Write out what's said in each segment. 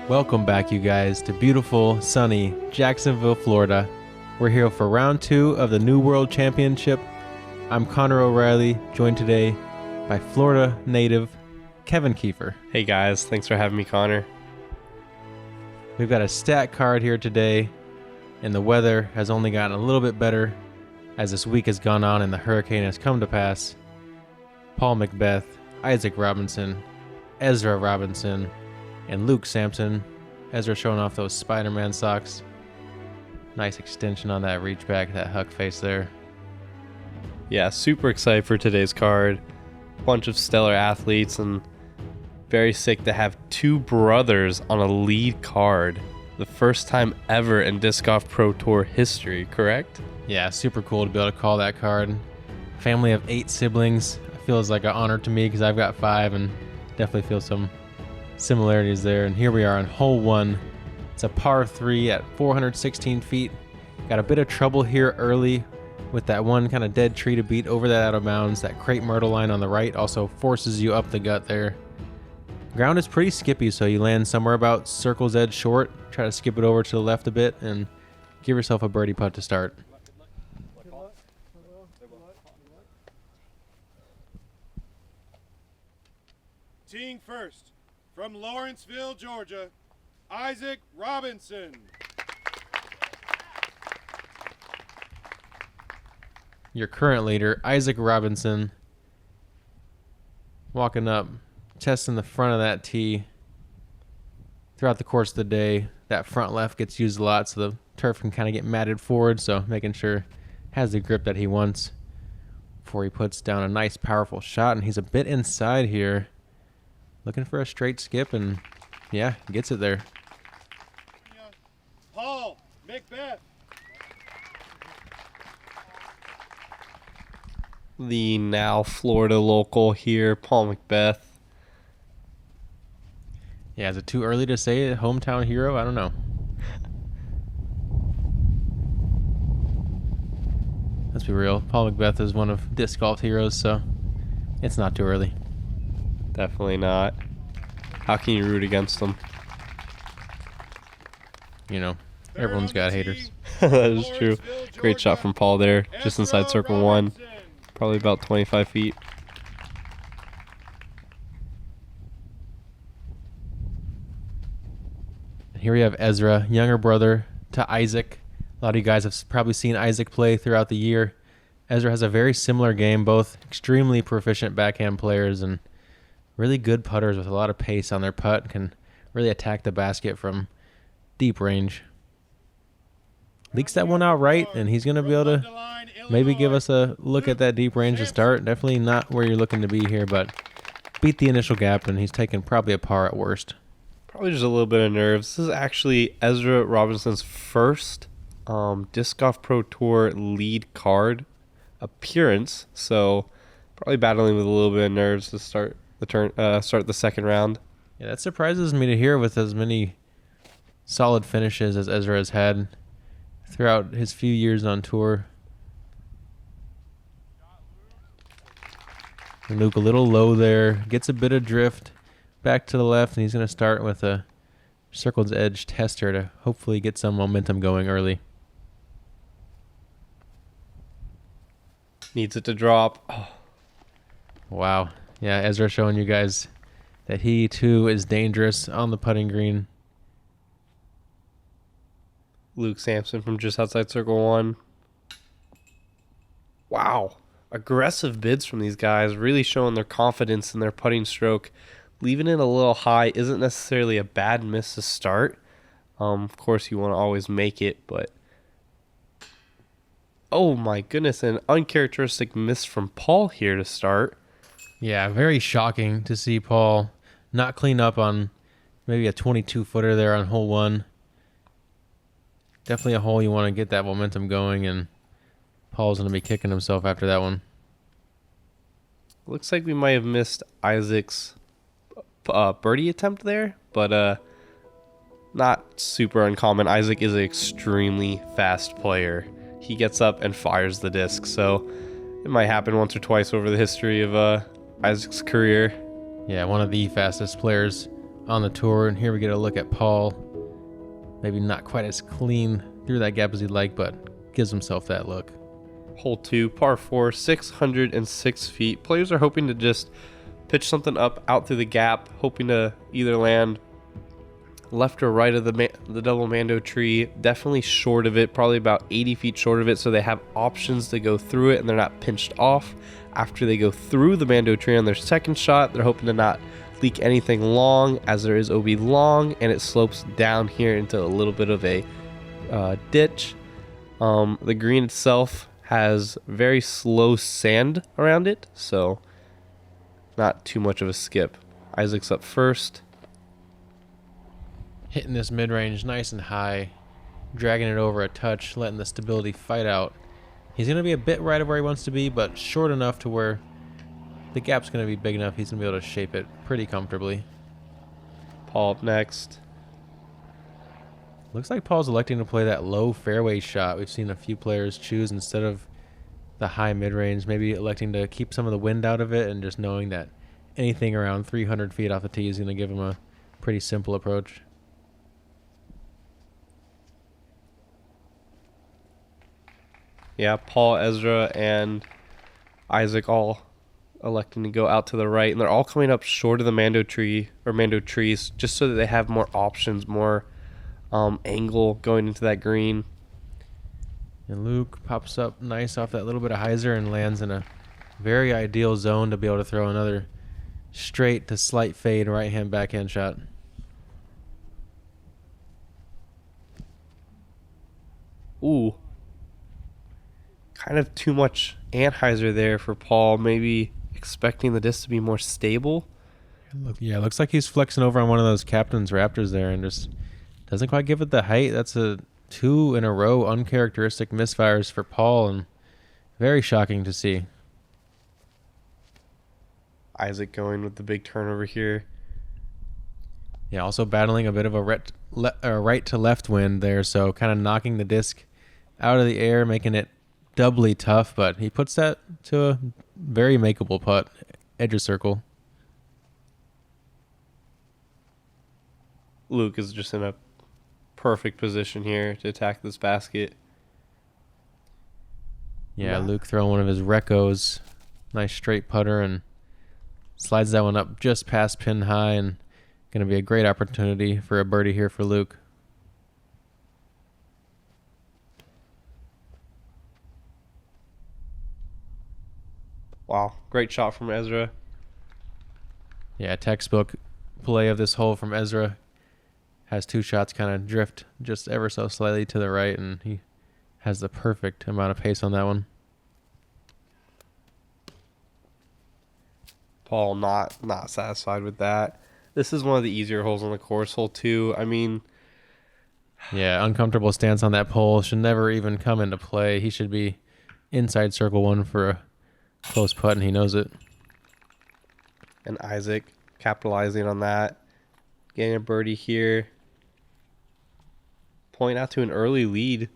Welcome back, you guys, to beautiful, sunny Jacksonville, Florida. We're here for round 2 of the New World Championship. I'm Connor O'Reilly, joined today by Florida native Kevin Kiefer. Hey guys, thanks for having me, Connor. We've got a stat card here today, and the weather has only gotten a little bit better as this week has gone on and the hurricane has come to pass. Paul McBeth, Isaac Robinson, Ezra Robinson, and Luke Samson. Ezra showing off those Spider-Man socks. Nice extension on that reach back, that huck face there. Yeah, super excited for today's card. Bunch of stellar athletes, and very sick to have two brothers on a lead card. The first time ever in Disc Golf Pro Tour history, correct? Yeah, super cool to be able to call that card. Family of 8 siblings. It feels like an honor to me because I've got 5 and definitely feel some similarities there. And here we are on hole 1. It's a par 3 at 416 feet. Got a bit of trouble here early with that one kind of dead tree to beat over that out of bounds. That crepe myrtle line on the right also forces you up the gut there. Ground is pretty skippy, so you land somewhere about circle's edge short. Try to skip it over to the left a bit and give yourself a birdie putt to start. Teeing first, from Lawrenceville, Georgia, Isaac Robinson. Your current leader, Isaac Robinson, walking up, testing the front of that tee. Throughout the course of the day, that front left gets used a lot, so the turf can kind of get matted forward, so making sure it has the grip that he wants before he puts down a nice, powerful shot. And he's a bit inside here, looking for a straight skip, and yeah, gets it there. Paul McBeth. The now Florida local here, Paul McBeth. Yeah, is it too early to say a hometown hero? I don't know. Let's be real. Paul McBeth is one of disc golf heroes, so it's not too early. Definitely not. How can you root against him? You know, everyone's got haters. That is true. Great shot from Paul there, just inside circle 1. Probably about 25 feet. Here we have Ezra, younger brother to Isaac. A lot of you guys have probably seen Isaac play throughout the year. Ezra has a very similar game, both extremely proficient backhand players and really good putters with a lot of pace on their putt, can really attack the basket from deep range. Leaks that one out right, and he's going to be able to maybe give us a look at that deep range to start. Definitely not where you're looking to be here, but beat the initial gap, and he's taking probably a par at worst. Probably just a little bit of nerves. This is actually Ezra Robinson's first Disc Golf Pro Tour lead card appearance, so probably battling with a little bit of nerves to start the second round. Yeah, that surprises me to hear with as many solid finishes as Ezra has had throughout his few years on tour. And Luke a little low there, gets a bit of drift back to the left, and he's going to start with a circle's edge tester to hopefully get some momentum going early. Needs it to drop. Oh. Wow. Yeah, Ezra showing you guys that he too is dangerous on the putting green. Luke Samson from just outside circle 1. Wow. Aggressive bids from these guys, really showing their confidence in their putting stroke. Leaving it a little high isn't necessarily a bad miss to start. Of course, you want to always make it, but oh my goodness, an uncharacteristic miss from Paul here to start. Yeah, very shocking to see Paul not clean up on maybe a 22-footer there on hole 1. Definitely a hole you want to get that momentum going, and Paul's going to be kicking himself after that one. Looks like we might have missed Isaac's birdie attempt there, but not super uncommon. Isaac is an extremely fast player. He gets up and fires the disc, so it might happen once or twice over the history of Isaac's career. Yeah, one of the fastest players on the tour, and here we get a look at Paul. Maybe not quite as clean through that gap as he'd like, but gives himself that look. Hole 2, par 4, 606 feet. Players are hoping to just pitch something up out through the gap, hoping to either land left or right of the double mando tree. Definitely short of it, probably about 80 feet short of it, so they have options to go through it and they're not pinched off. After they go through the mando tree on their second shot, they're hoping to not leak anything long, as there is OB long and it slopes down here into a little bit of a ditch. The green itself has very slow sand around it, so not too much of a skip. Isaac's up first. Hitting this mid-range nice and high, dragging it over a touch, letting the stability fight out. He's going to be a bit right of where he wants to be, but short enough to where the gap's going to be big enough he's going to be able to shape it pretty comfortably. Paul up next. Looks like Paul's electing to play that low fairway shot we've seen a few players choose instead of the high mid-range, maybe electing to keep some of the wind out of it and just knowing that anything around 300 feet off the tee is going to give him a pretty simple approach. Yeah, Paul, Ezra, and Isaac all electing to go out to the right, and they're all coming up short of the mando tree or mando trees, just so that they have more options, more angle going into that green. And Luke pops up nice off that little bit of hyzer and lands in a very ideal zone to be able to throw another straight to slight fade right hand backhand shot. Ooh. Kind of too much anhyzer there for Paul, maybe expecting the disc to be more stable. Yeah, looks like he's flexing over on one of those captain's Raptors there and just doesn't quite give it the height. That's a 2 in a row uncharacteristic misfires for Paul, and very shocking to see. Isaac going with the big turnover here. Yeah, also battling a bit of a right to left wind there, so kind of knocking the disc out of the air, making it doubly tough, but he puts that to a very makeable putt, edge of circle. Luke is just in a perfect position here to attack this basket. Yeah, Luke throwing one of his recos, nice straight putter, and slides that one up just past pin high, and going to be a great opportunity for a birdie here for Luke. Wow, great shot from Ezra. Yeah, textbook play of this hole from Ezra. Has 2 shots kind of drift just ever so slightly to the right, and he has the perfect amount of pace on that one. Paul not satisfied with that. This is one of the easier holes on the course, hole 2. I mean, yeah, uncomfortable stance on that pole should never even come into play. He should be inside circle 1 for a close putt, and he knows it. and Isaac capitalizing on that, getting a birdie here, point out to an early lead.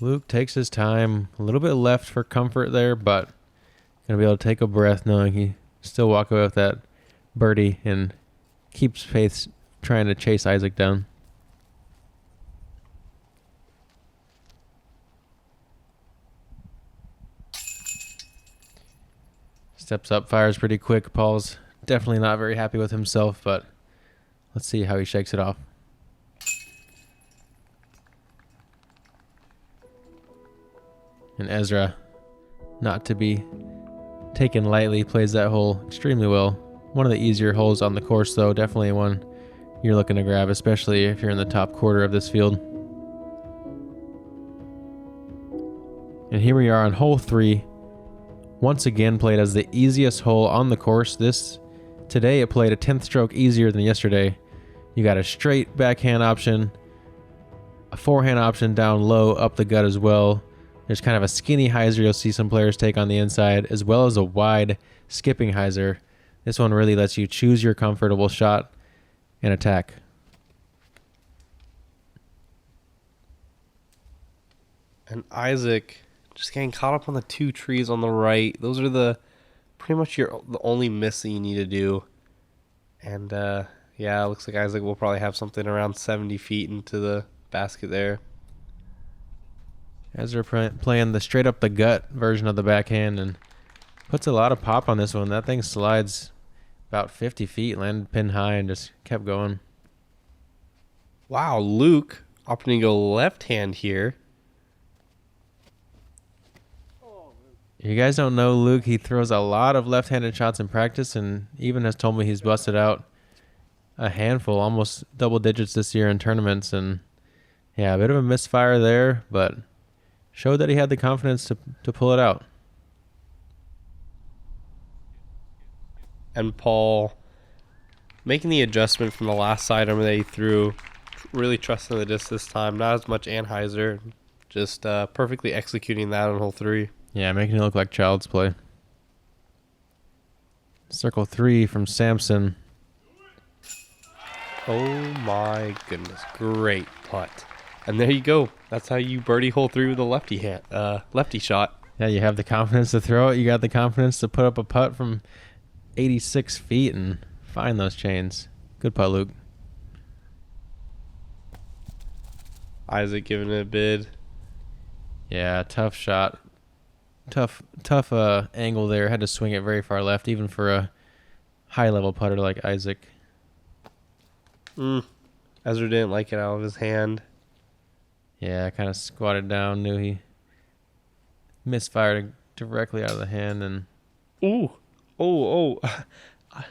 Luke takes his time, a little bit left for comfort there, but gonna be able to take a breath knowing he still walk away with that birdie and keeps pace trying to chase Isaac down. Steps up, fires pretty quick. Paul's definitely not very happy with himself, but let's see how he shakes it off. And Ezra, not to be taken lightly, plays that hole extremely well. One of the easier holes on the course, though. Definitely one you're looking to grab, especially if you're in the top quarter of this field. And here we are on hole 3. Once again played as the easiest hole on the course. Today it played a 10th stroke easier than yesterday. You got a straight backhand option, a forehand option down low, up the gut as well. There's kind of a skinny hyzer you'll see some players take on the inside, as well as a wide skipping hyzer. This one really lets you choose your comfortable shot and attack. And Isaac Just getting caught up on the 2 trees on the right. Those are the pretty much the only miss that you need to do. And yeah, it looks like Isaac will probably have something around 70 feet into the basket there. Ezra playing the straight up the gut version of the backhand and puts a lot of pop on this one. That thing slides about 50 feet, landed pin high, and just kept going. Wow, Luke opting to go left hand here. You guys don't know Luke. He throws a lot of left-handed shots in practice and even has told me he's busted out a handful, almost double digits this year in tournaments. And yeah, a bit of a misfire there, but showed that he had the confidence to pull it out. And Paul making the adjustment from the last sidearm that he threw, really trusting the disc this time. Not as much Anheuser, just perfectly executing that on hole 3. Yeah, making it look like child's play. Circle 3 from Samson. Oh my goodness, great putt. And there you go. That's how you birdie hole 3 with a lefty shot. Yeah, you have the confidence to throw it. You got the confidence to put up a putt from 86 feet and find those chains. Good putt, Luke. Isaac giving it a bid. Yeah, tough shot. Tough angle there. Had to swing it very far left, even for a high-level putter like Isaac. Ezra didn't like it out of his hand. Yeah, kind of squatted down. Knew he misfired directly out of the hand. And Oh.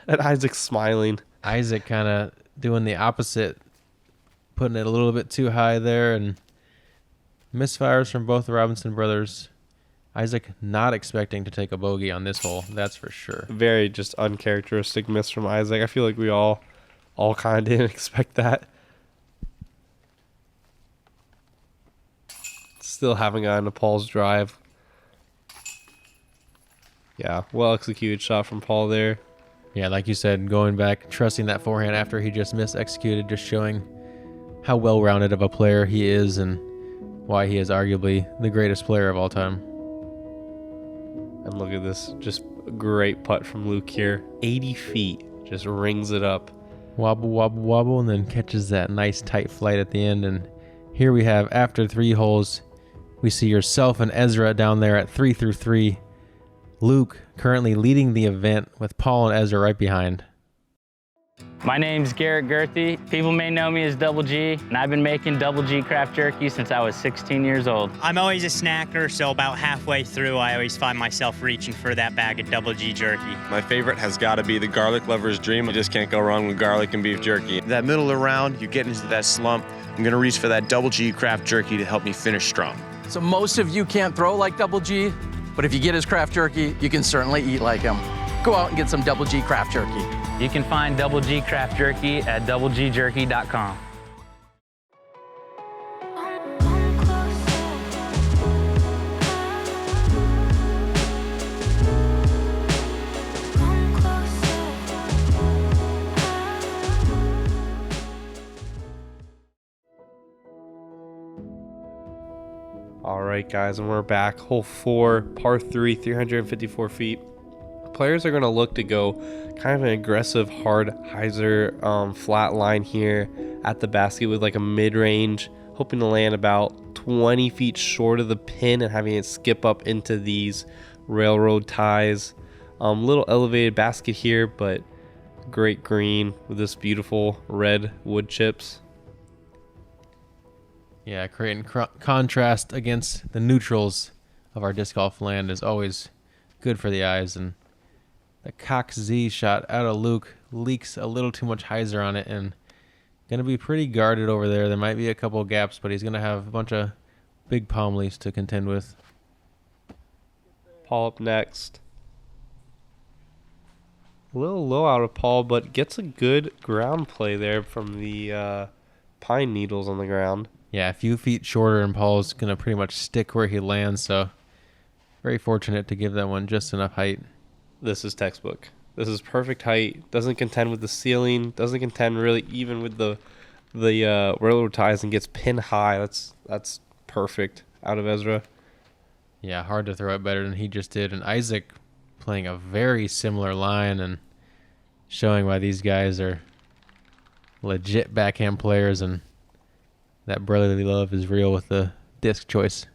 And Isaac's smiling. Isaac kind of doing the opposite, putting it a little bit too high there. And misfires from both the Robinson brothers. Isaac not expecting to take a bogey on this hole, that's for sure. Very just uncharacteristic miss from Isaac. I feel like we all kind of didn't expect that. Still haven't gotten to Paul's drive. Yeah, well executed shot from Paul there. Yeah, like you said, going back, trusting that forehand after he just mis-executed, just showing how well-rounded of a player he is and why he is arguably the greatest player of all time. And look at this, just a great putt from Luke here. 80 feet, just rings it up. Wobble, wobble, wobble, and then catches that nice tight flight at the end. And here we have, after 3 holes, we see yourself and Ezra down there at 3 through 3. Luke currently leading the event with Paul and Ezra right behind. My name's Garrett Gerthy. People may know me as Double G, and I've been making Double G craft jerky since I was 16 years old. I'm always a snacker, so about halfway through, I always find myself reaching for that bag of Double G jerky. My favorite has got to be the garlic lover's dream. You just can't go wrong with garlic and beef jerky. That middle of the round, you're getting into that slump. I'm going to reach for that Double G craft jerky to help me finish strong. So most of you can't throw like Double G, but if you get his craft jerky, you can certainly eat like him. Go out and get some Double G craft jerky. You can find Double G craft jerky at doublegjerky.com. All right, guys, and we're back. Hole 4, par 3, 354 feet. Players are going to look to go kind of an aggressive, hard hyzer flat line here at the basket with like a mid-range, hoping to land about 20 feet short of the pin and having it skip up into these railroad ties. Little elevated basket here, but great green with this beautiful red wood chips. Yeah, creating contrast against the neutrals of our disc golf land is always good for the eyes. And the cock Z shot out of Luke leaks a little too much hyzer on it and going to be pretty guarded over there. There might be a couple of gaps, but he's going to have a bunch of big palm leaves to contend with. Paul up next. A little low out of Paul, but gets a good ground play there from the pine needles on the ground. Yeah, a few feet shorter, and Paul's going to pretty much stick where he lands, so very fortunate to give that one just enough height. This is textbook. This is perfect height. Doesn't contend with the ceiling. Doesn't contend really even with the railroad ties, and gets pin high. That's perfect out of Ezra. Yeah, hard to throw it better than he just did. And Isaac playing a very similar line and showing why these guys are legit backhand players and that brotherly love is real with the disc choice.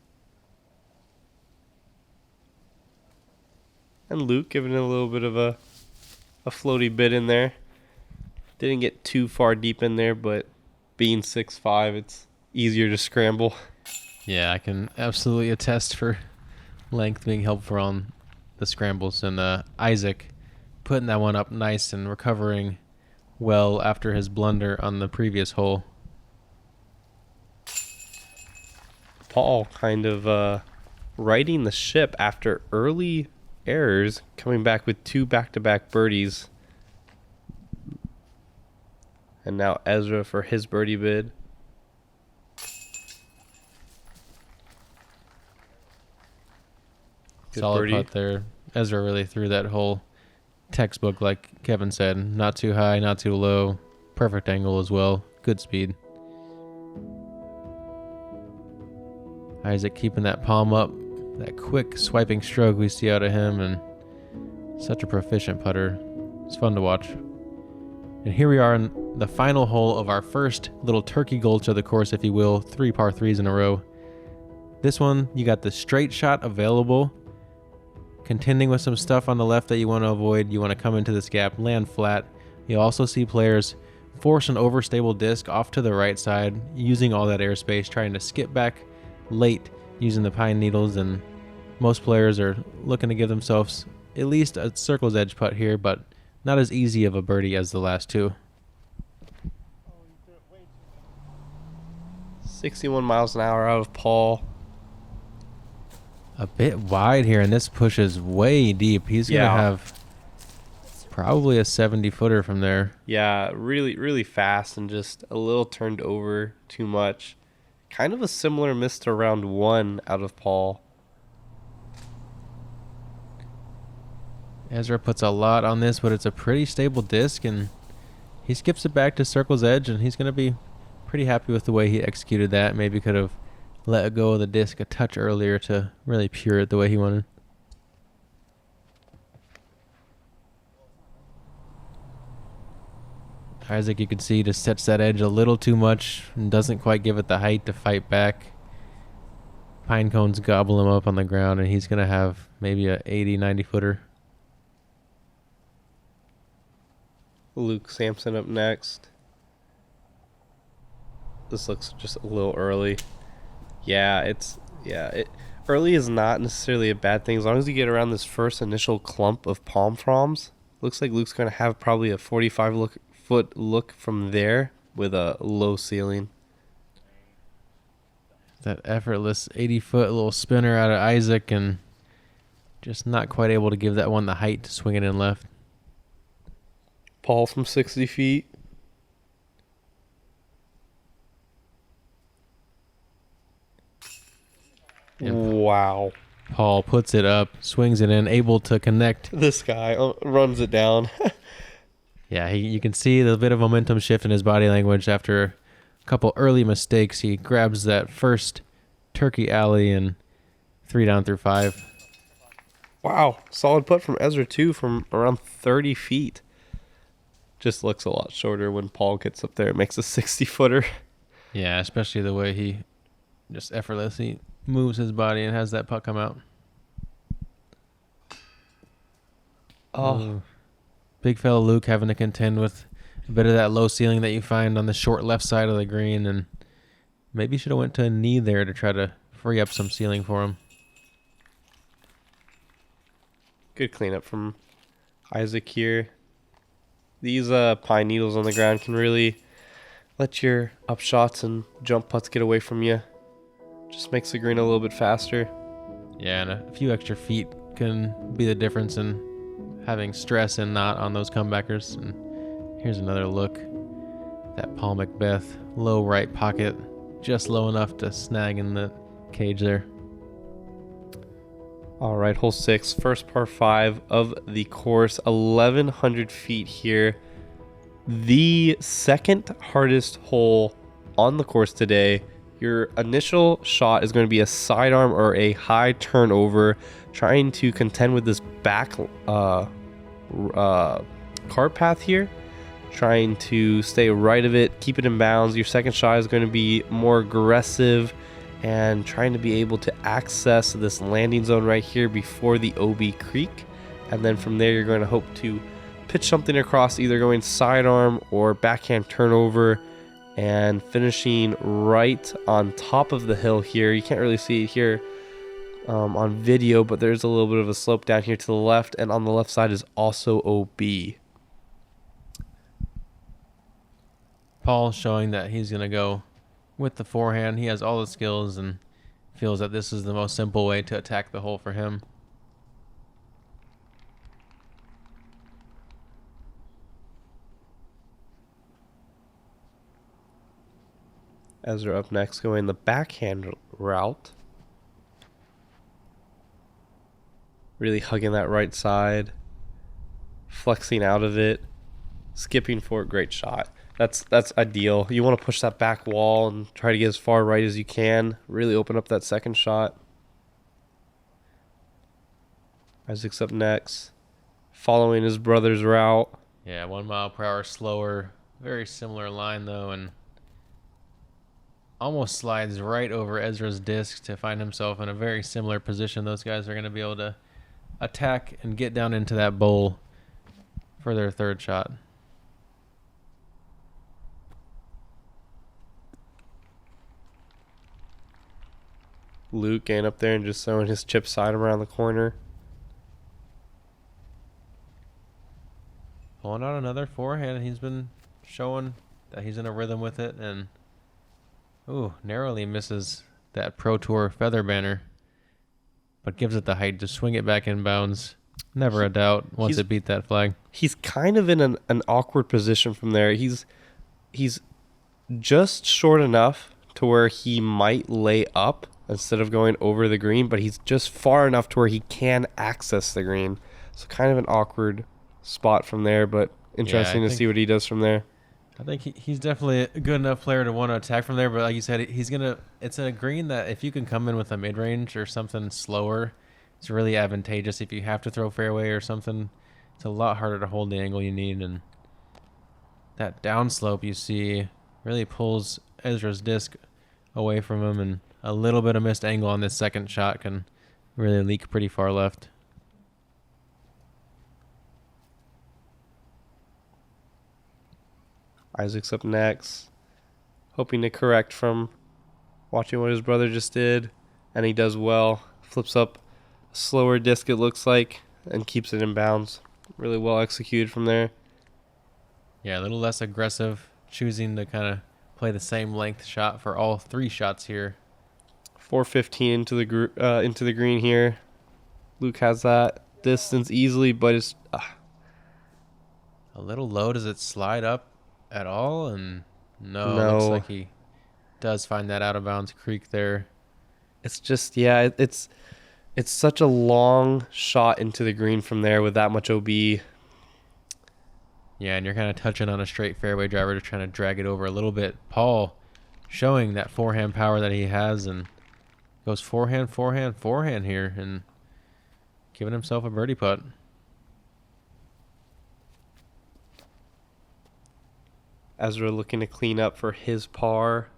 And Luke giving it a little bit of a floaty bit in there. Didn't get too far deep in there, but being 6'5", it's easier to scramble. Yeah, I can absolutely attest for length being helpful on the scrambles. And Isaac putting that one up nice and recovering well after his blunder on the previous hole. Paul kind of righting the ship after early errors, coming back with 2 back-to-back birdies. And now Ezra for his birdie bid. Good Solid birdie. putt there. Ezra really threw that whole textbook, like Kevin said. Not too high, not too low. Perfect angle as well. Good speed. Isaac keeping that palm up. That quick swiping stroke we see out of him, and such a proficient putter. It's fun to watch. And here we are in the final hole of our first little turkey gulch of the course, if you will. 3 par 3s in a row. This one, you got the straight shot available. Contending with some stuff on the left that you want to avoid. You want to come into this gap, land flat. You also see players force an overstable disc off to the right side, using all that airspace, trying to skip back late using the pine needles, and most players are looking to give themselves at least a circle's edge putt here, but not as easy of a birdie as the last two. 61 miles an hour out of Paul. A bit wide here, and this pushes way deep. He's going to have probably a 70-footer from there. Yeah, really, really fast and just a little turned over too much. Kind of a similar miss to round 1 out of Paul. Ezra puts a lot on this, but it's a pretty stable disc, and he skips it back to circle's edge, and he's going to be pretty happy with the way he executed that. Maybe could have let go of the disc a touch earlier to really pure it the way he wanted. Isaac, you can see, just sets that edge a little too much and doesn't quite give it the height to fight back. Pine cones gobble him up on the ground, and he's going to have maybe a 80, 90-footer. Luke Samson up next. This looks just a little early. Early is not necessarily a bad thing as long as you get around this first initial clump of palm fronds. Looks like Luke's going to have probably a 45-foot look from there with a low ceiling. That effortless 80-foot little spinner out of Isaac, and just not quite able to give that one the height to swing it in left. Paul from 60 feet. Yep. Wow. Paul puts it up, swings it in, able to connect. This guy runs it down. Yeah, you can see the bit of momentum shift in his body language after a couple early mistakes. He grabs that first turkey alley and 3 down through 5. Wow. Solid putt from Ezra, too, from around 30 feet. Just looks a lot shorter when Paul gets up there. It makes a 60-footer. Yeah, especially the way he just effortlessly moves his body and has that putt come out. Oh. Big fella Luke having to contend with a bit of that low ceiling that you find on the short left side of the green, and maybe should have went to a knee there to try to free up some ceiling for him. Good cleanup from Isaac here. These pine needles on the ground can really let your up shots and jump putts get away from you. Just makes the green a little bit faster. Yeah, and a few extra feet can be the difference in having stress and not on those comebackers. And here's another look. That Paul McBeth, low right pocket, just low enough to snag in the cage there. All right, hole 6, first par 5 of the course, 1,100 feet here. The second hardest hole on the course today. Your initial shot is going to be a sidearm or a high turnover, trying to contend with this back cart path here, trying to stay right of it, keep it in bounds. Your second shot is going to be more aggressive and trying to be able to access this landing zone right here before the OB creek. And then from there, you're going to hope to pitch something across, either going sidearm or backhand turnover, and finishing right on top of the hill here. You can't really see it here on video, but there's a little bit of a slope down here to the left, and on the left side is also OB. Paul showing that he's going to go with the forehand. He has all the skills and feels that this is the most simple way to attack the hole for him. Ezra up next, going the backhand route. Really hugging that right side. Flexing out of it. Skipping for a great shot. That's ideal. You want to push that back wall and try to get as far right as you can. Really open up that second shot. Isaac's up next. Following his brother's route. Yeah, 1 mile per hour slower. Very similar line though, and almost slides right over Ezra's disc to find himself in a very similar position. Those guys are going to be able to attack and get down into that bowl for their third shot. Luke getting up there and just throwing his chip side around the corner. Pulling out another forehand. He's been showing that he's in a rhythm with it, and narrowly misses that Pro Tour feather banner, but gives it the height to swing it back in bounds. Never a doubt once it beat that flag. He's kind of in an awkward position from there. He's just short enough to where he might lay up instead of going over the green, but he's just far enough to where he can access the green. So kind of an awkward spot from there, but interesting to see what he does from there. I think he's definitely a good enough player to want to attack from there, but like you said, it's a green that if you can come in with a mid-range or something slower, it's really advantageous. If you have to throw fairway or something, it's a lot harder to hold the angle you need, and that downslope you see really pulls Ezra's disc away from him, and a little bit of missed angle on this second shot can really leak pretty far left. Isaac's up next, hoping to correct from watching what his brother just did, and he does well. Flips up a slower disc, it looks like, and keeps it in bounds. Really well executed from there. Yeah, a little less aggressive, choosing to kind of play the same length shot for all three shots here. 415 into the green here. Luke has that distance easily, but it's a little low. Does it slide up at all? And no, No. Looks like he does find that out of bounds creek there. it's just it's such a long shot into the green from there with that much OB. Yeah, and you're kind of touching on a straight fairway driver, just trying to drag it over a little bit. Paul showing that forehand power that he has, and goes forehand here, and giving himself a birdie putt. Ezra looking to clean up for his par.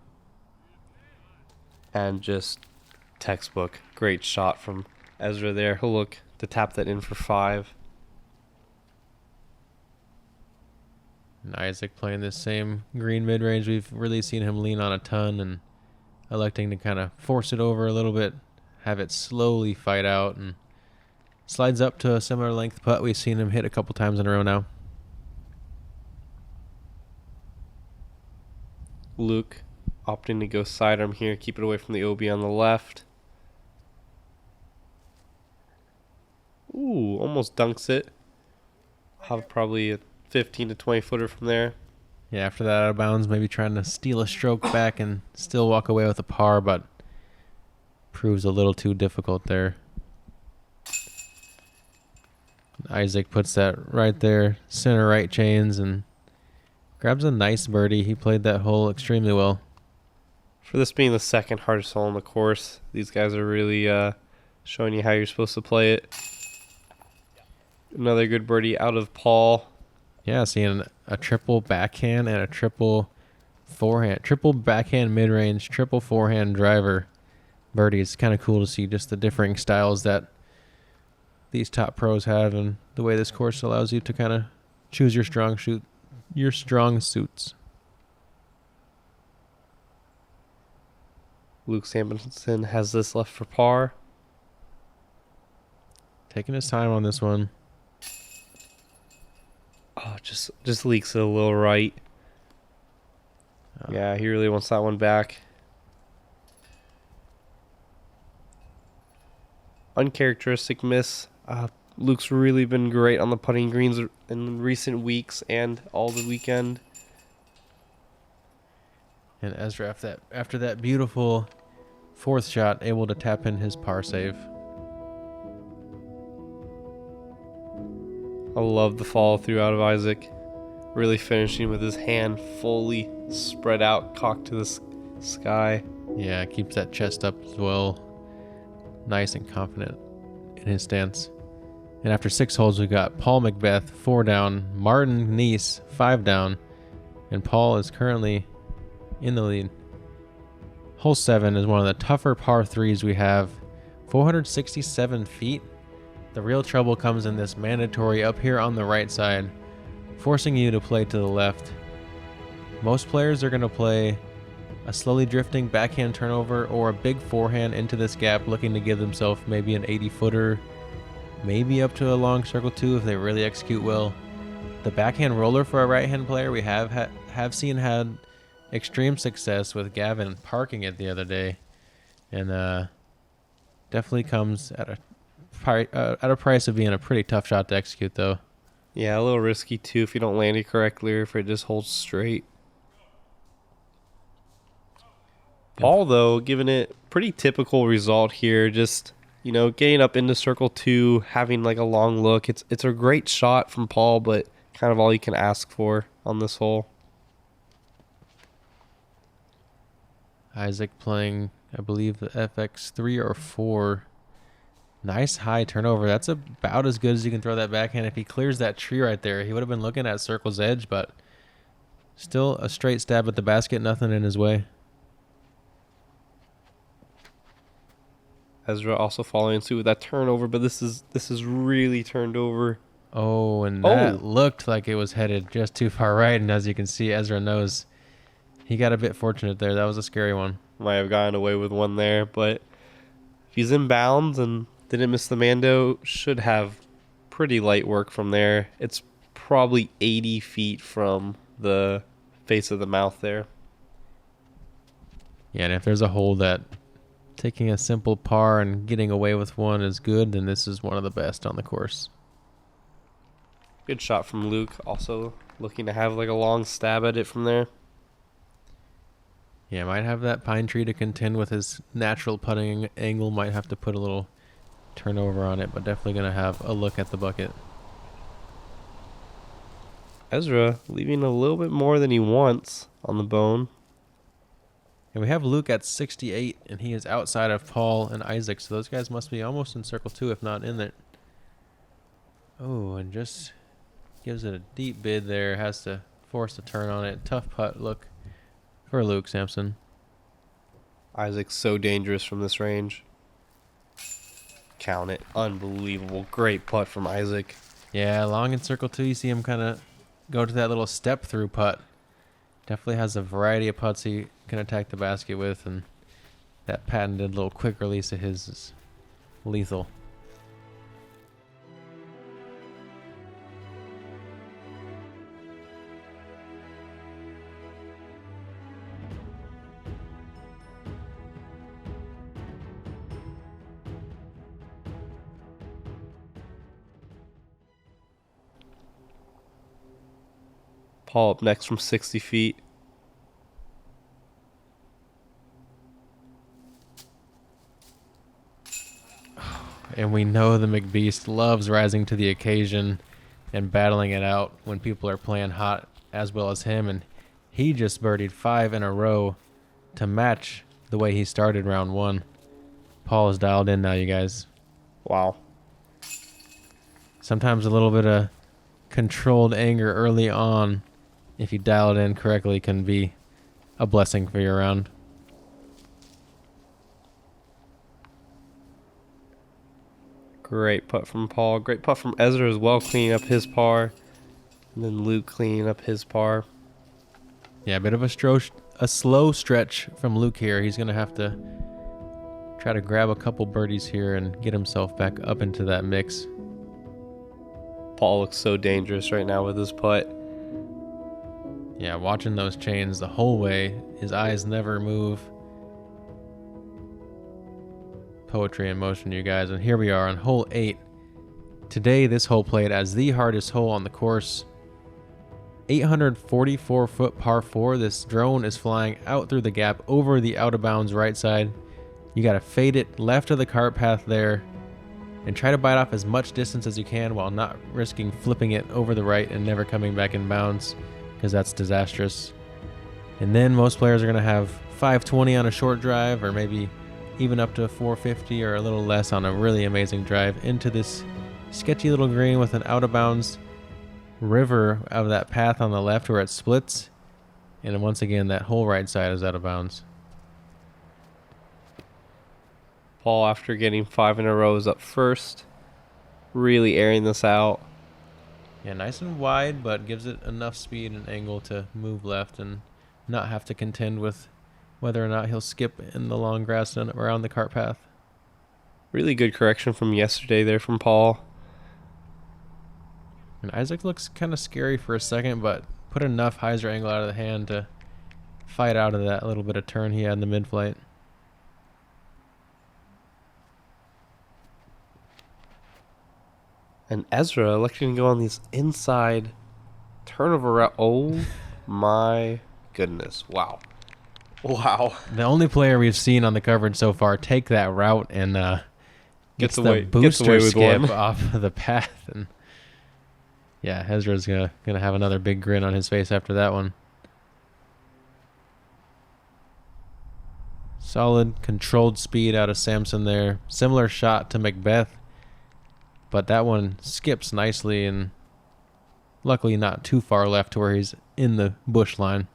And just textbook. Great shot from Ezra there. He'll look to tap that in for 5. And Isaac playing this same green mid-range. We've really seen him lean on a ton and electing to kind of force it over a little bit, have it slowly fight out, and slides up to a similar length putt we've seen him hit a couple times in a row now. Luke opting to go sidearm here, keep it away from the OB on the left. Ooh, almost dunks it. Have probably a 15 to 20 footer from there. Yeah, after that out of bounds, maybe trying to steal a stroke back and still walk away with a par, but proves a little too difficult there. Isaac puts that right there, center right chains, and grabs a nice birdie. He played that hole extremely well. For this being the second hardest hole on the course, these guys are really showing you how you're supposed to play it. Another good birdie out of Paul. Yeah, seeing a triple backhand and a triple forehand. Triple backhand mid-range, triple forehand driver birdie. It's kind of cool to see just the differing styles that these top pros have and the way this course allows you to kind of choose your strong suits. Luke Samson has this left for par. Taking his time on this one. Oh, just leaks it a little right. Yeah, he really wants that one back. Uncharacteristic miss. Luke's really been great on the putting greens in recent weeks and all the weekend. And Ezra, after that beautiful fourth shot, able to tap in his par save. I love the follow through out of Isaac. Really finishing with his hand fully spread out, cocked to the sky. Yeah, keeps that chest up as well. Nice and confident in his stance. And after 6 holes, we got Paul McBeth 4 down, Martin Neese 5 down, and Paul is currently in the lead. Hole 7 is one of the tougher par 3s we have. 467 feet. The real trouble comes in this mandatory up here on the right side, forcing you to play to the left. Most players are going to play a slowly drifting backhand turnover or a big forehand into this gap, looking to give themselves maybe an 80-footer, maybe up to a long circle 2 if they really execute well. The backhand roller for a right-hand player we have seen had extreme success with Gavin parking it the other day, and definitely comes at a price of being a pretty tough shot to execute, though. Yeah, a little risky too if you don't land it correctly or if it just holds straight. Paul, though, giving it pretty typical result here. Just, getting up into circle 2, having like a long look. It's a great shot from Paul, but kind of all you can ask for on this hole. Isaac playing, I believe, the FX3 or 4. Nice high turnover. That's about as good as you can throw that backhand. If he clears that tree right there, he would have been looking at circle's edge, but still a straight stab at the basket, nothing in his way. Ezra also following suit with that turnover, but this is really turned over. Oh, and that looked like it was headed just too far right, and as you can see, Ezra knows he got a bit fortunate there. That was a scary one. Might have gotten away with one there, but if he's in bounds and didn't miss the Mando, should have pretty light work from there. It's probably 80 feet from the face of the mouth there. Yeah, and if there's a hole that taking a simple par and getting away with one is good, then this is one of the best on the course. Good shot from Luke, also looking to have like a long stab at it from there. Yeah, might have that pine tree to contend with his natural putting angle. Might have to put a little turnover on it, but definitely going to have a look at the bucket. Ezra leaving a little bit more than he wants on the bone. And we have Luke at 68, and he is outside of Paul and Isaac, so those guys must be almost in circle 2, if not in it. Oh, and just gives it a deep bid there. Has to force a turn on it. Tough putt look for Luke Samson. Isaac's so dangerous from this range. Count it. Unbelievable. Great putt from Isaac. Yeah, long in circle 2, you see him kind of go to that little step through putt. Definitely has a variety of putts he can attack the basket with, and that patented little quick release of his is lethal. Paul up next from 60 feet. And we know the McBeast loves rising to the occasion and battling it out when people are playing hot as well as him. And he just birdied 5 in a row to match the way he started round one. Paul is dialed in now, you guys. Wow. Sometimes a little bit of controlled anger early on, if you dial it in correctly, can be a blessing for your round. Great putt from Paul. Great putt from Ezra as well, cleaning up his par. And then Luke cleaning up his par. Yeah, a bit of a slow stretch from Luke here. He's going to have to try to grab a couple birdies here and get himself back up into that mix. Paul looks so dangerous right now with his putt. Yeah, watching those chains the whole way. His eyes never move. Poetry in motion, you guys. And here we are on hole 8. Today, this hole played as the hardest hole on the course. 844-foot par 4. This drone is flying out through the gap over the out of bounds right side. You got to fade it left of the cart path there and try to bite off as much distance as you can while not risking flipping it over the right and never coming back in bounds, because that's disastrous. And then most players are going to have 520 on a short drive, or maybe even up to 450 or a little less on a really amazing drive into this sketchy little green with an out of bounds river out of that path on the left where it splits. And once again, that whole right side is out of bounds. Paul, after getting 5 in a row, is up first. Really airing this out. Yeah, nice and wide, but gives it enough speed and angle to move left and not have to contend with whether or not he'll skip in the long grass and around the cart path. Really good correction from yesterday there from Paul. And Isaac looks kind of scary for a second, but put enough hyzer angle out of the hand to fight out of that little bit of turn he had in the mid-flight. And Ezra electing to go on these inside turnover route. Oh my goodness. Wow. Wow. The only player we've seen on the coverage so far take that route and gets the booster skip off of the path. And yeah, Ezra's gonna have another big grin on his face after that one. Solid controlled speed out of Samson there. Similar shot to McBeth, but that one skips nicely and luckily not too far left to where he's in the bush line.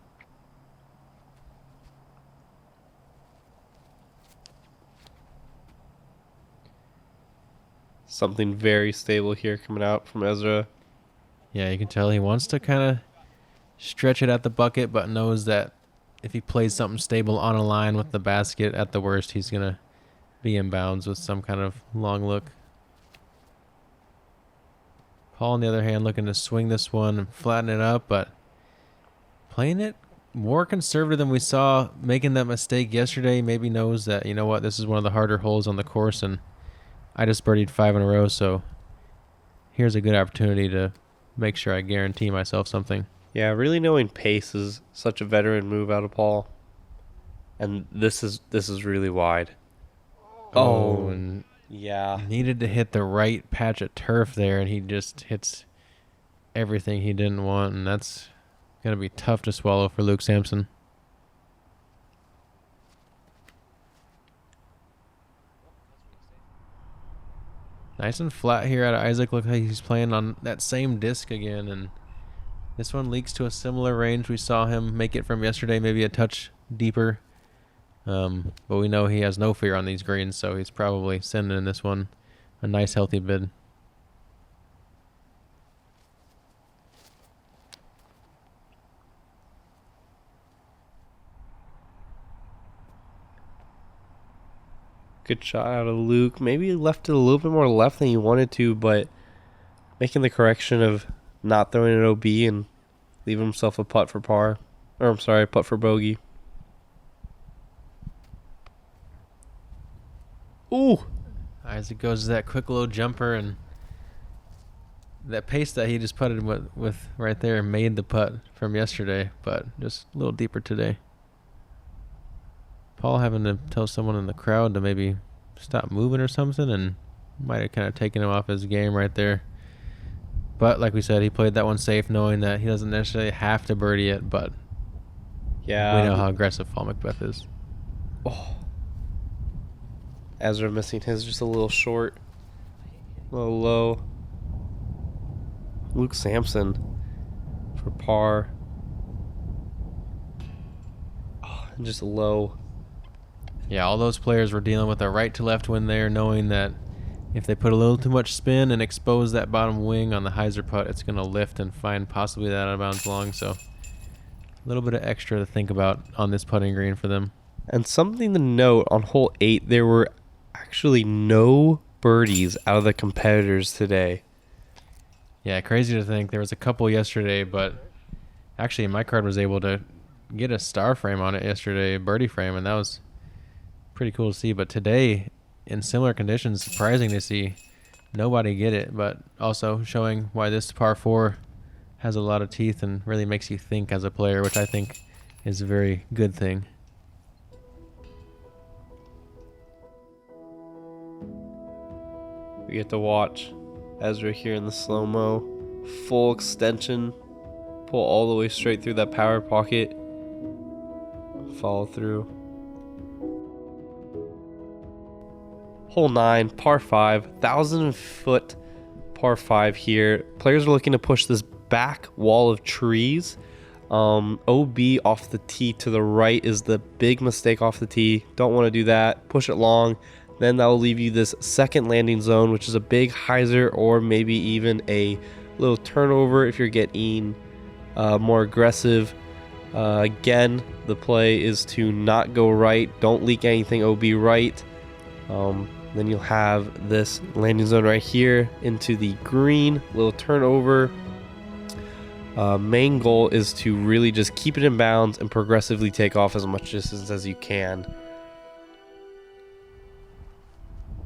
Something very stable here coming out from Ezra. Yeah, you can tell he wants to kind of stretch it at the bucket, but knows that if he plays something stable on a line with the basket, at the worst, he's going to be in bounds with some kind of long look. Paul, on the other hand, looking to swing this one and flatten it up, but playing it more conservative than we saw, making that mistake yesterday. Maybe knows that, you know what, this is one of the harder holes on the course, and I just birdied 5 in a row, so here's a good opportunity to make sure I guarantee myself something. Yeah, really knowing pace is such a veteran move out of Paul. And this is really wide. Oh, and yeah. Needed to hit the right patch of turf there, and he just hits everything he didn't want, and that's going to be tough to swallow for Luke Samson. Nice and flat here out of Isaac. Looks like he's playing on that same disc again, and this one leaks to a similar range we saw him make it from yesterday, maybe a touch deeper. But we know he has no fear on these greens, so he's probably sending in this one a nice healthy bid. Good shot out of Luke. Maybe he left it a little bit more left than he wanted to, but making the correction of not throwing an OB and leaving himself a putt for par. Or, I'm sorry, a putt for bogey. Ooh! Isaac goes to that quick little jumper, and that pace that he just putted with right there made the putt from yesterday, but just a little deeper today. Paul having to tell someone in the crowd to maybe stop moving or something, and might have kind of taken him off his game right there. But like we said, he played that one safe, knowing that he doesn't necessarily have to birdie it, but yeah, we know how aggressive Paul McBeth is. Oh. Ezra missing his just a little short. A little low. Luke Samson for par. Oh, and just low. Yeah, all those players were dealing with a right to left wind there, knowing that if they put a little too much spin and expose that bottom wing on the hyzer putt, it's going to lift and find possibly that out of bounds long. So a little bit of extra to think about on this putting green for them. And something to note, on hole 8, there were actually no birdies out of the competitors today. Yeah, crazy to think. There was a couple yesterday, but actually my card was able to get a star frame on it yesterday, a birdie frame, and that was pretty cool to see. But today, in similar conditions, surprising to see nobody get it, but also showing why this par 4 has a lot of teeth and really makes you think as a player, which I think is a very good thing. We get to watch Ezra here in the slow-mo. Full extension. Pull all the way straight through that power pocket. Follow through. Hole 9, par 5, 1,000-foot par 5 here. Players are looking to push this back wall of trees. OB off the tee to the right is the big mistake off the tee. Don't want to do that. Push it long. Then that will leave you this second landing zone, which is a big hyzer or maybe even a little turnover if you're getting more aggressive. Again, the play is to not go right. Don't leak anything OB right. Then you'll have this landing zone right here into the green, little turnover. Main goal is to really just keep it in bounds and progressively take off as much distance as you can.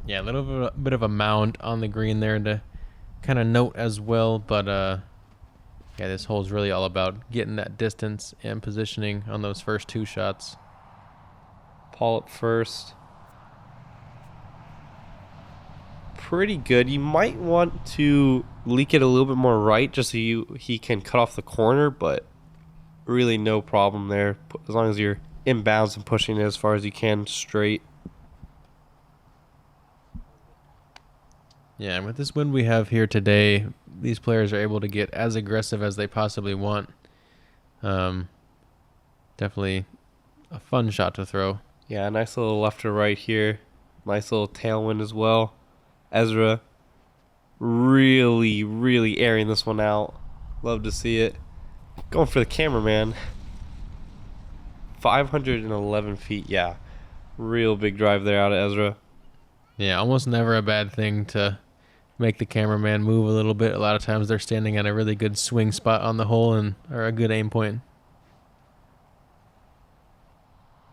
Yeah, a little bit of a mound on the green there to kind of note as well, but yeah, this hole's really all about getting that distance and positioning on those first 2 shots. Paul up first. Pretty good. You might want to leak it a little bit more right just so he can cut off the corner, but really no problem there as long as you're in bounds and pushing it as far as you can straight. Yeah, and with this wind we have here today, these players are able to get as aggressive as they possibly want. Definitely a fun shot to throw. Yeah, nice little left to right here. Nice little tailwind as well. Ezra really airing this one out. Love to see it. Going for the cameraman. 511 feet, yeah. Real big drive there out of Ezra. Yeah, almost never a bad thing to make the cameraman move a little bit. A lot of times they're standing at a really good swing spot on the hole and are a good aim point.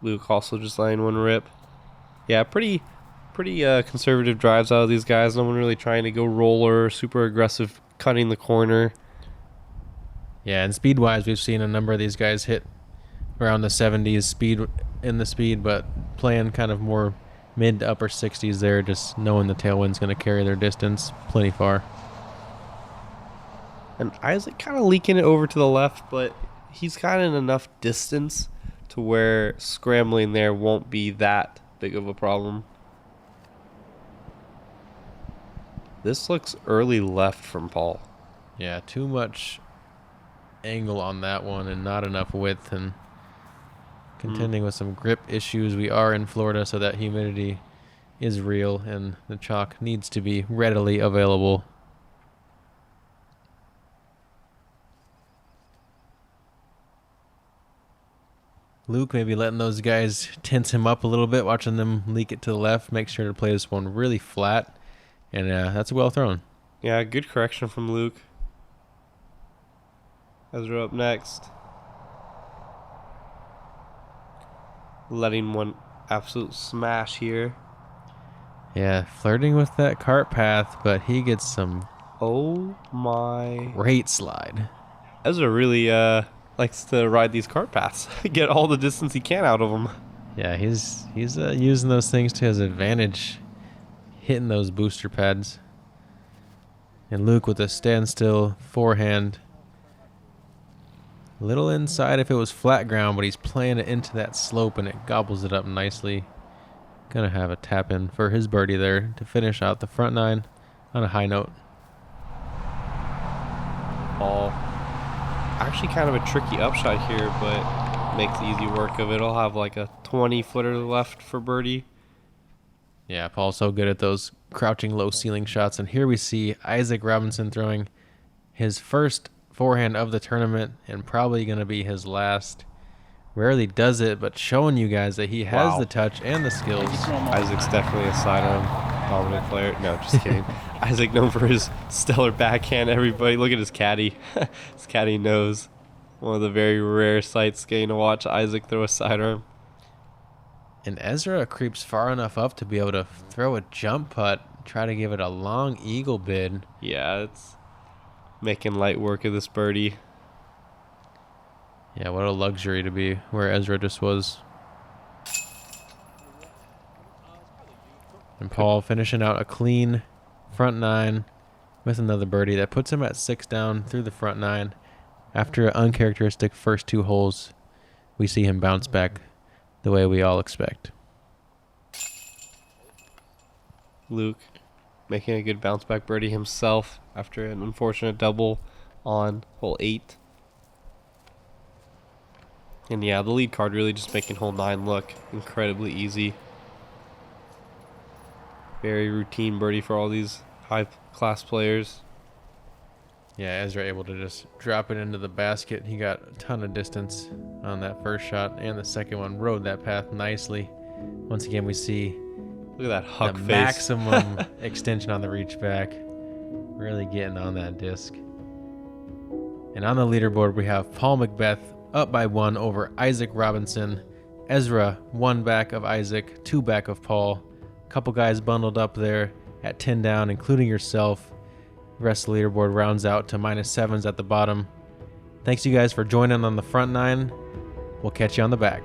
Luke also just letting one rip. Yeah, pretty conservative drives out of these guys. No one really trying to go roller, super aggressive, cutting the corner. Yeah, and speed-wise, we've seen a number of these guys hit around the 70s speed in the speed, but playing kind of more mid to upper 60s there, just knowing the tailwind's going to carry their distance plenty far. And Isaac kind of leaking it over to the left, but he's got enough distance to where scrambling there won't be that big of a problem. This looks early left from Paul. Yeah, too much angle on that one and not enough width, and contending with some grip issues. We are in Florida, so that humidity is real, and the chalk needs to be readily available. Luke maybe letting those guys tense him up a little bit, watching them leak it to the left. Make sure to play this one really flat, and that's well thrown. Yeah, good correction from Luke. Ezra up next. Letting one absolute smash here. Yeah, flirting with that cart path, but he gets some Oh my. great slide. Ezra really likes to ride these cart paths. Get all the distance he can out of them. Yeah, he's using those things to his advantage, hitting those booster pads. And Luke with a standstill forehand. A little inside if it was flat ground, but he's playing it into that slope and it gobbles it up nicely. Gonna have a tap in for his birdie there to finish out the front nine on a high note. Ball. Actually kind of a tricky upshot here, but makes easy work of it. I'll have like a 20-footer left for birdie. Yeah, Paul's so good at those crouching low ceiling shots. And here we see Isaac Robinson throwing his first forehand of the tournament and probably going to be his last. Rarely does it, but showing you guys that he has the touch and the skills. Isaac's definitely a sidearm dominant player. No, just kidding. Isaac known for his stellar backhand. Everybody, look at his caddy. His caddy knows. One of the very rare sights getting to watch Isaac throw a sidearm. And Ezra creeps far enough up to be able to throw a jump putt, try to give it a long eagle bid. Yeah, it's making light work of this birdie. Yeah, what a luxury to be where Ezra just was. And Paul finishing out a clean front nine with another birdie that puts him at 6 down through the front nine. After an uncharacteristic first 2 holes, we see him bounce back the way we all expect. Luke making a good bounce back birdie himself after an unfortunate double on hole 8. And yeah, the lead card really just making hole 9 look incredibly easy. Very routine birdie for all these high class players. Yeah, Ezra able to just drop it into the basket. He got a ton of distance on that first shot, and the second one rode that path nicely. Once again, we see Look at that huck the face. maximum extension on the reach back. Really getting on that disc. And on the leaderboard, we have Paul McBeth up by 1 over Isaac Robinson. Ezra 1 back of Isaac, 2 back of Paul. Couple guys bundled up there at 10 down, including yourself. The rest of the leaderboard rounds out to -7s at the bottom. Thanks you guys for joining on the front nine. We'll catch you on the back.